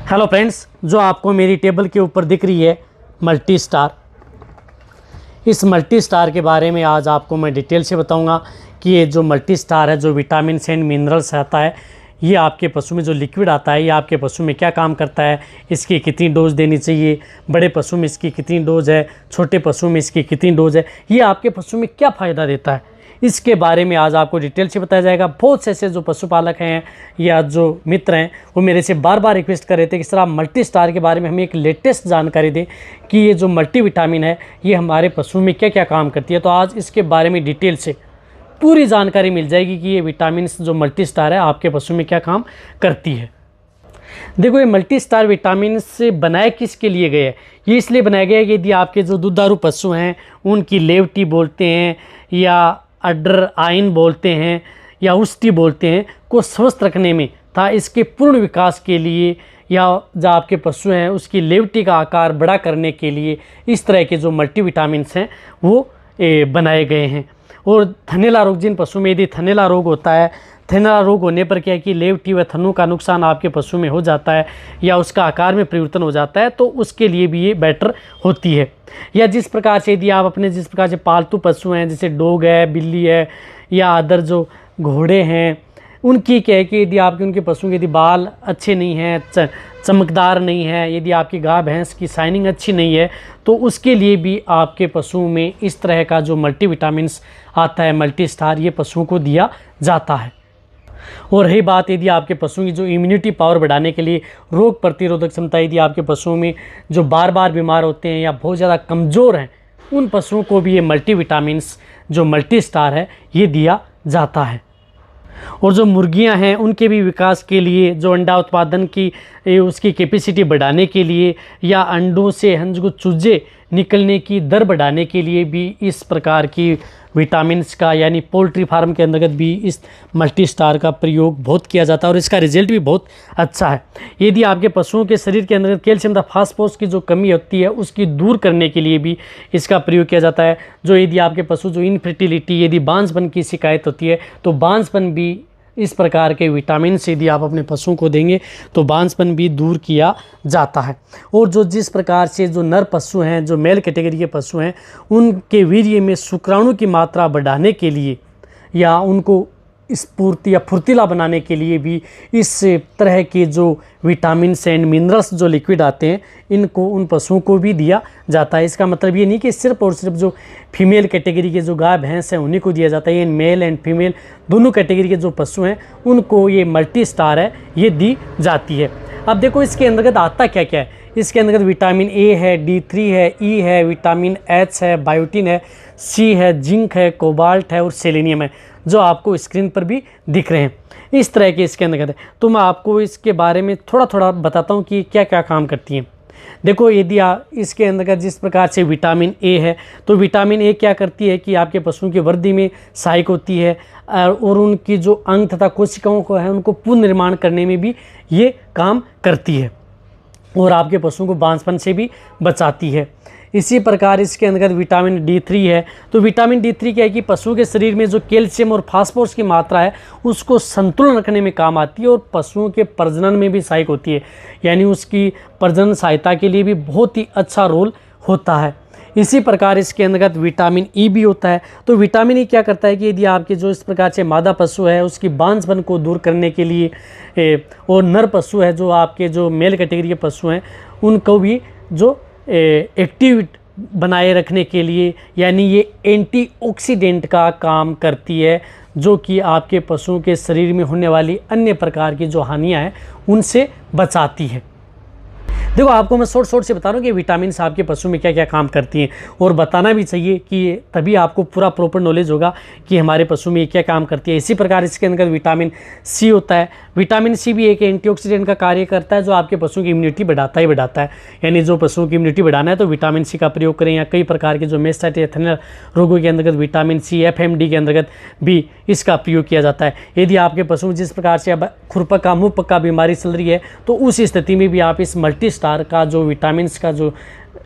Hello friends, जो आपको मेरी टेबल के ऊपर दिख रही है मल्टी स्टार, इस मल्टी स्टार के बारे में आज आपको मैं डिटेल से बताऊंगा कि ये जो मल्टी स्टार है, जो विटामिन एंड मिनरल्स आता है, ये आपके पशु में जो लिक्विड आता है, ये आपके पशु में क्या काम करता है, इसकी कितनी डोज देनी चाहिए, बड़े पशु में इसकी कितनी डोज है, छोटे पशु में इसकी कितनी डोज है, ये आपके पशु में क्या फ़ायदा देता है, इसके बारे में आज आपको डिटेल से बताया जाएगा। बहुत से ऐसे जो पशुपालक हैं या जो मित्र हैं, वो मेरे से बार बार रिक्वेस्ट कर रहे थे कि सर आप मल्टी स्टार के बारे में हमें एक लेटेस्ट जानकारी दें कि ये जो मल्टी विटामिन है ये हमारे पशु में क्या क्या काम करती है। तो आज इसके बारे में डिटेल से पूरी जानकारी मिल जाएगी कि ये विटामिन जो मल्टी स्टार है आपके पशु में क्या काम करती है। देखो, ये मल्टी स्टार विटामिन से बनाया किसके लिए गया है? ये इसलिए बनाया गया है कि यदि आपके जो दुधारू पशु हैं उनकी लेवटी बोलते हैं या अडर आइन बोलते हैं या उष्टी बोलते हैं, को स्वस्थ रखने में था इसके पूर्ण विकास के लिए, या जो आपके पशु हैं उसकी लेवटी का आकार बड़ा करने के लिए इस तरह के जो मल्टीविटामिन्स हैं वो बनाए गए हैं। और थनैला रोग, जिन पशु में यदि थनैला रोग होता है, थनैला रोग होने पर क्या है कि लेवटी व थनों का नुकसान आपके पशु में हो जाता है या उसका आकार में परिवर्तन हो जाता है, तो उसके लिए भी ये बेटर होती है। या जिस प्रकार से यदि आप अपने जिस प्रकार से पालतू पशु हैं, जैसे डॉग है, बिल्ली है या अदर जो घोड़े हैं, उनकी क्या है कि यदि आपके उनके पशुओं के यदि बाल अच्छे नहीं हैं, चमकदार नहीं है, यदि आपकी गाय भैंस की शाइनिंग अच्छी नहीं है, तो उसके लिए भी आपके पशुओं में इस तरह का जो मल्टीविटामिन्स आता है मल्टी स्टार, ये पशुओं को दिया जाता है। और रही बात यदि आपके पशुओं की जो इम्यूनिटी पावर बढ़ाने के लिए, रोग प्रतिरोधक क्षमता, यदि आपके पशुओं में जो बार बार बीमार होते हैं या बहुत ज़्यादा कमज़ोर हैं, उन पशुओं को भी ये मल्टीविटामिन्स जो मल्टी स्टार है ये दिया जाता है। और जो मुर्गियां हैं उनके भी विकास के लिए, जो अंडा उत्पादन की उसकी कैपेसिटी बढ़ाने के लिए या अंडों से जो चूजे निकलने की दर बढ़ाने के लिए भी इस प्रकार की विटामिन्स का, यानी पोल्ट्री फार्म के अंतर्गत भी इस मल्टी स्टार का प्रयोग बहुत किया जाता है और इसका रिजल्ट भी बहुत अच्छा है। यदि आपके पशुओं के शरीर के अंदर कैल्शियम तथा फास्फोरस की जो कमी होती है उसकी दूर करने के लिए भी इसका प्रयोग किया जाता है। जो यदि आपके पशु जो इनफर्टिलिटी, यदि बांझपन की शिकायत होती है, तो बांझपन भी इस प्रकार के विटामिन से यदि आप अपने पशुओं को देंगे तो बांझपन भी दूर किया जाता है। और जो जिस प्रकार से जो नर पशु हैं, जो मेल कैटेगरी के पशु हैं, उनके वीर्य में शुक्राणु की मात्रा बढ़ाने के लिए या उनको स्फूर्ति या फुर्तीला बनाने के लिए भी इस तरह के जो विटामिन्स एंड मिनरल्स जो लिक्विड आते हैं, इनको उन पशुओं को भी दिया जाता है। इसका मतलब ये नहीं कि सिर्फ और सिर्फ जो फीमेल कैटेगरी के जो गाय भैंस हैं उन्हीं को दिया जाता है। ये मेल एंड फीमेल दोनों कैटेगरी के जो पशु हैं उनको ये मल्टी स्टार है ये दी जाती है। अब देखो इसके अंतर्गत आता क्या क्या है। इसके अंतर्गत विटामिन ए है, D3 है, ई है, विटामिन एच है, बायोटिन है, सी है, जिंक है, कोबाल्ट है और सेलेनियम है, जो आपको स्क्रीन पर भी दिख रहे हैं। इस तरह के इसके अंतर्गत है। तो मैं आपको इसके बारे में थोड़ा थोड़ा बताता हूँ कि क्या क्या काम करती हैं। देखो, यदि आप इसके अंतर्गत जिस प्रकार से विटामिन ए है, तो विटामिन ए क्या करती है कि आपके पशुओं की वृद्धि में सहायक होती है और उनकी जो अंग तथा कोशिकाओं को है उनको पुनर्निर्माण करने में भी ये काम करती है और आपके पशुओं को बांझपन से भी बचाती है। इसी प्रकार इसके अंतर्गत विटामिन D3 है। तो विटामिन D3 क्या है कि पशु के शरीर में जो कैल्शियम और फास्फोरस की मात्रा है उसको संतुलन रखने में काम आती है और पशुओं के प्रजनन में भी सहायक होती है, यानी उसकी प्रजनन सहायता के लिए भी बहुत ही अच्छा रोल होता है। इसी प्रकार इसके अंतर्गत विटामिन ई भी होता है। तो विटामिन ई क्या करता है कि यदि आपके जो इस प्रकार से मादा पशु है उसकी बांझपन को दूर करने के लिए और नर पशु है, जो आपके जो मेल कैटेगरी के पशु हैं, उनको भी जो एक्टिव बनाए रखने के लिए, यानी ये एंटीऑक्सीडेंट का काम करती है, जो कि आपके पशुओं के शरीर में होने वाली अन्य प्रकार की जो हानियां हैं उनसे बचाती है। देखो, आपको मैं शॉर्ट से बता रहा हूँ कि विटामिन आपके पशु में क्या क्या काम करती हैं, और बताना भी चाहिए कि तभी आपको पूरा प्रॉपर नॉलेज होगा कि हमारे पशु में क्या काम करती है। इसी प्रकार इसके अंदर विटामिन सी होता है। विटामिन सी भी एक एंटीऑक्सीडेंट का कार्य करता है, जो आपके पशुओं की इम्यूनिटी बढ़ाता ही बढ़ाता है। यानी जो पशुओं की इम्यूनिटी बढ़ाना है तो विटामिन सी का प्रयोग करें, या कई प्रकार के जो मेस्टाइटिस थनैला रोगों के अंतर्गत विटामिन सी, FMD के अंतर्गत भी इसका प्रयोग किया जाता है। यदि आपके पशु में जिस प्रकार से अब खुरपका मुंह पक्का बीमारी चल रही है, तो उस स्थिति में भी आप इस मल्टी स्टार का जो विटामिन्स का जो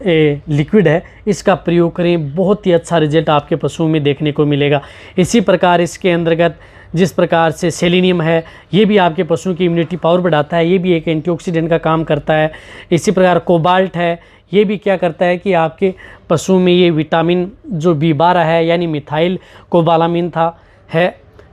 लिक्विड है इसका प्रयोग करें, बहुत ही अच्छा रिजल्ट आपके पशुओं में देखने को मिलेगा। इसी प्रकार इसके अंतर्गत जिस प्रकार से सेलेनियम है, ये भी आपके पशुओं की इम्यूनिटी पावर बढ़ाता है, ये भी एक एंटीऑक्सीडेंट का काम करता है। इसी प्रकार कोबाल्ट है, ये भी क्या करता है कि आपके पशु में ये विटामिन जो B12 है यानी मिथाइल कोबालामिन है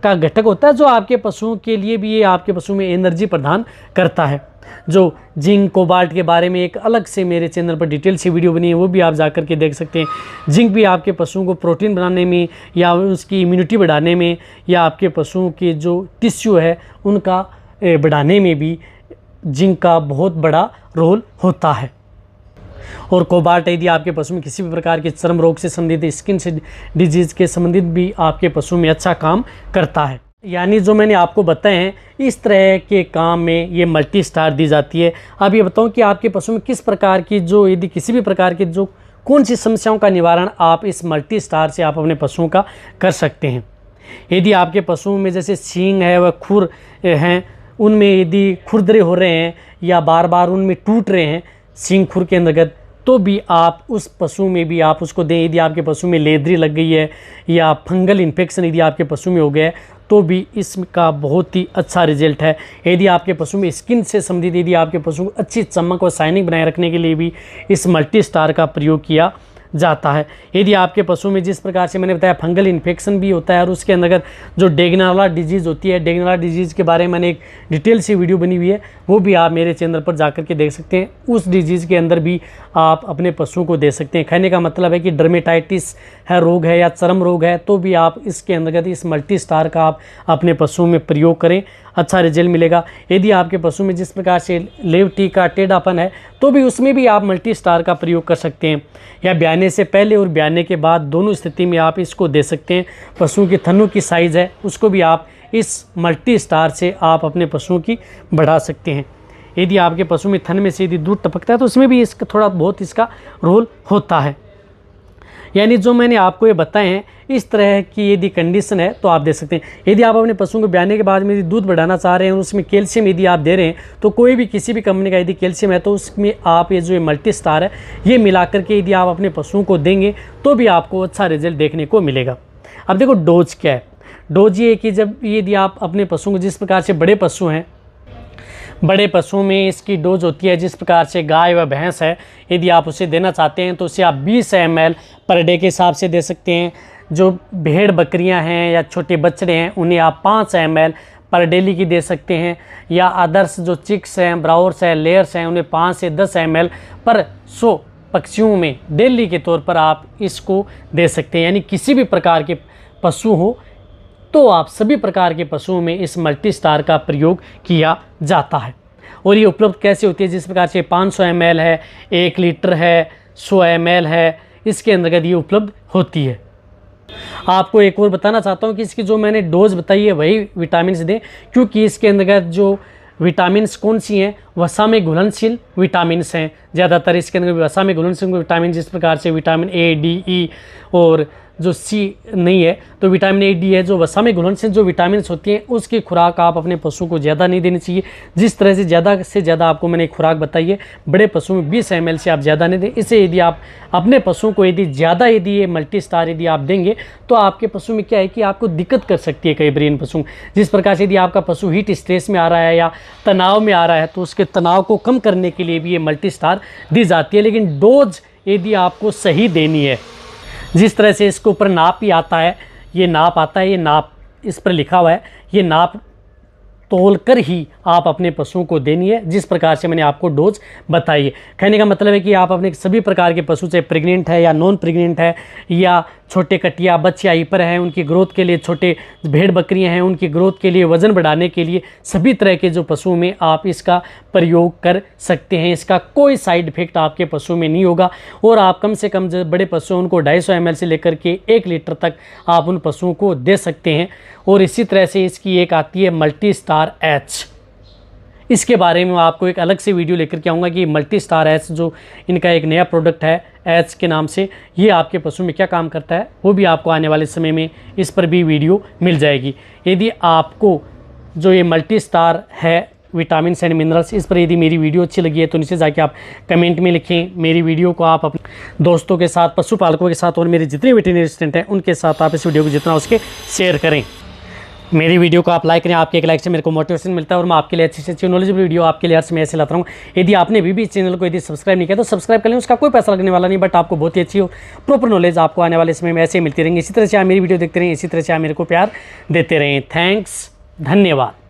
का घटक होता है, जो आपके पशुओं के लिए भी ये आपके पशु में एनर्जी प्रदान करता है। जो जिंक कोबाल्ट के बारे में एक अलग से मेरे चैनल पर डिटेल से वीडियो बनी है, वो भी आप जा कर के देख सकते हैं। जिंक भी आपके पशुओं को प्रोटीन बनाने में या उसकी इम्यूनिटी बढ़ाने में या आपके पशुओं के जो टिश्यू है उनका बढ़ाने में भी जिंक का बहुत बड़ा रोल होता है। और कोबाल्ट यदि आपके पशु में किसी भी प्रकार के चर्म रोग से संबंधित, स्किन से डिजीज़ के संबंधित भी आपके पशु में अच्छा काम करता है। यानी जो मैंने आपको बताए हैं इस तरह के काम में ये मल्टी स्टार दी जाती है। अब ये बताऊं कि आपके पशु में किस प्रकार की जो यदि किसी भी प्रकार की जो कौन सी समस्याओं का निवारण आप इस मल्टी स्टार से आप अपने पशुओं का कर सकते हैं। यदि आपके पशुओं में जैसे सींग है व खुर हैं, उनमें यदि खुरदरे हो रहे हैं या बार बार उनमें टूट रहे हैं सींग खुर के अंतर्गत, तो भी आप उस पशु में भी आप उसको दें। यदि आपके पशु में लेदरी लग गई है या फंगल इन्फेक्शन यदि आपके पशु में हो गया है तो भी इसका बहुत ही अच्छा रिजल्ट है। यदि आपके पशु में स्किन से संबंधित, यदि आपके पशु को अच्छी चमक और शाइनिंग बनाए रखने के लिए भी इस मल्टी स्टार का प्रयोग किया जाता है। यदि आपके पशु में जिस प्रकार से मैंने बताया फंगल इन्फेक्शन भी होता है और उसके अंदर जो डेगनाला डिजीज़ होती है, डेगनाला डिजीज़ के बारे में मैंने एक डिटेल सी वीडियो बनी हुई है, वो भी आप मेरे चैनल पर जाकर के देख सकते हैं। उस डिजीज़ के अंदर भी आप अपने पशुओं को दे सकते हैं। कहने का मतलब है कि डर्मेटाइटिस है रोग है या चर्म रोग है तो भी आप इसके अंतर्गत इस मल्टी स्टार का आप अपने पशुओं में प्रयोग करें, अच्छा रिजल्ट मिलेगा। यदि आपके पशु में जिस प्रकार से लेवटी का टेढ़ापन है तो भी उसमें भी आप मल्टी स्टार का प्रयोग कर सकते हैं, या ब्याने से पहले और ब्याने के बाद दोनों स्थिति में आप इसको दे सकते हैं। पशुओं की थनों की साइज़ है उसको भी आप इस मल्टी स्टार से आप अपने पशुओं की बढ़ा सकते हैं। यदि आपके पशु में थन में से यदि दूध टपकता है तो उसमें भी इसका थोड़ा बहुत इसका रोल होता है। यानी जो मैंने आपको ये बताए हैं इस तरह की यदि कंडीशन है तो आप दे सकते हैं। यदि आप अपने पशुओं को ब्याने के बाद में यदि दूध बढ़ाना चाह रहे हैं, उसमें कैल्शियम यदि आप दे रहे हैं तो कोई भी किसी भी कंपनी का यदि कैल्शियम है तो उसमें आप ये जो मल्टी स्टार है ये मिला करके यदि आप अपने पशुओं को देंगे तो भी आपको अच्छा रिजल्ट देखने को मिलेगा। अब देखो डोज क्या है। डोज ये कि जब यदि आप अपने पशुओं को, जिस प्रकार से बड़े पशु हैं, बड़े पशुओं में इसकी डोज होती है, जिस प्रकार से गाय व भैंस है, यदि आप उसे देना चाहते हैं तो उसे आप 20 ml पर डे के हिसाब से दे सकते हैं। जो भेड़ बकरियां हैं या छोटे बछड़े हैं उन्हें आप 5 ml पर डेली की दे सकते हैं, या अदर्स जो चिक्स हैं, ब्राउर्स हैं, लेयर्स हैं, उन्हें 5 से 10 ml पर 100 पक्षियों में डेली के तौर पर आप इसको दे सकते हैं। यानी किसी भी प्रकार के पशु हो तो आप सभी प्रकार के पशुओं में इस मल्टी स्टार का प्रयोग किया जाता है। और ये उपलब्ध कैसे होती है, जिस प्रकार से 500 ml है, 1 लीटर है, 100 ml है, इसके अंतर्गत ये उपलब्ध होती है। आपको एक और बताना चाहता हूँ कि इसकी जो मैंने डोज बताई है वही विटामिन दें, क्योंकि इसके अंतर्गत जो विटामिन कौन सी हैं, वसा में घुलनशील विटामिन हैं ज़्यादातर। इसके अंदर वसा में घुलनशील विटामिन, जिस प्रकार से विटामिन ए, डी, ई और जो सी नहीं है तो विटामिन ए, डी है, जो वसा में घुलनशील जो विटामिन होती हैं उसकी खुराक आप अपने पशु को ज़्यादा नहीं देनी चाहिए। जिस तरह से ज़्यादा आपको मैंने खुराक बताई है, बड़े पशु में 20 ml से आप ज़्यादा नहीं दें। इससे यदि आप अपने पशु को यदि ज़्यादा यदि ये मल्टी स्टार यदि आप देंगे तो आपके पशु में क्या है कि आपको दिक्कत कर सकती है कई ब्रेन पशु। जिस प्रकार से यदि आपका पशु हीट स्ट्रेस में आ रहा है या तनाव में आ रहा है तो उसके तनाव को कम करने के लिए भी ये मल्टी स्टार दी जाती है। लेकिन डोज यदि आपको सही देनी है, जिस तरह से इसके ऊपर नाप ही आता है, ये नाप आता है, ये नाप इस पर लिखा हुआ है, ये नाप तोल कर ही आप अपने पशुओं को देनी है, जिस प्रकार से मैंने आपको डोज बताई है। कहने का मतलब है कि आप अपने सभी प्रकार के पशु, चाहे प्रेग्नेंट है या नॉन प्रेग्नेंट है या छोटे कटिया बच्चे हाइपर हैं उनकी ग्रोथ के लिए, छोटे भेड़ बकरियां हैं उनकी ग्रोथ के लिए, वज़न बढ़ाने के लिए, सभी तरह के जो पशुओं में आप इसका प्रयोग कर सकते हैं। इसका कोई साइड इफेक्ट आपके पशु में नहीं होगा। और आप कम से कम जो बड़े पशु उनको 250 ml से लेकर के 1 लीटर तक आप उन पशुओं को दे सकते हैं। और इसी तरह से इसकी एक आती है मल्टी स्टार एच। इसके बारे में मैं आपको एक अलग से वीडियो लेकर के आऊँगा कि मल्टी स्टार एच जो इनका एक नया प्रोडक्ट है एच के नाम से, ये आपके पशु में क्या काम करता है वो भी आपको आने वाले समय में इस पर भी वीडियो मिल जाएगी। यदि आपको जो ये मल्टी स्टार है विटामिन एंड मिनरल्स, इस पर यदि मेरी वीडियो अच्छी लगी है तो नीचे जाके आप कमेंट में लिखें। मेरी वीडियो को आप अपने दोस्तों के साथ, पशुपालकों के साथ और मेरे जितने वेटरनरी असिस्टेंट हैं उनके साथ आप इस वीडियो को जितना उसके शेयर करें। मेरी वीडियो को आप लाइक करें, आपके एक लाइक से मेरे को मोटिवेशन मिलता है और मैं आपके लिए अच्छी से अच्छी नॉलेजेबल वीडियो आपके लिए हर समय ऐसे लाता हूँ। यदि आपने भी इस चैनल को यदि सब्सक्राइब नहीं किया तो सब्सक्राइब कर लें, उसका कोई पैसा लगने वाला नहीं, बट आपको बहुत ही अच्छी हो प्रॉपर नॉलेज आपको आने वाले समय में ऐसे मिलती रहेंगी। इसी तरह से आप मेरी वीडियो देखते रहें, इसी तरह से आप मेरे को प्यार देते रहें। थैंक्स, धन्यवाद।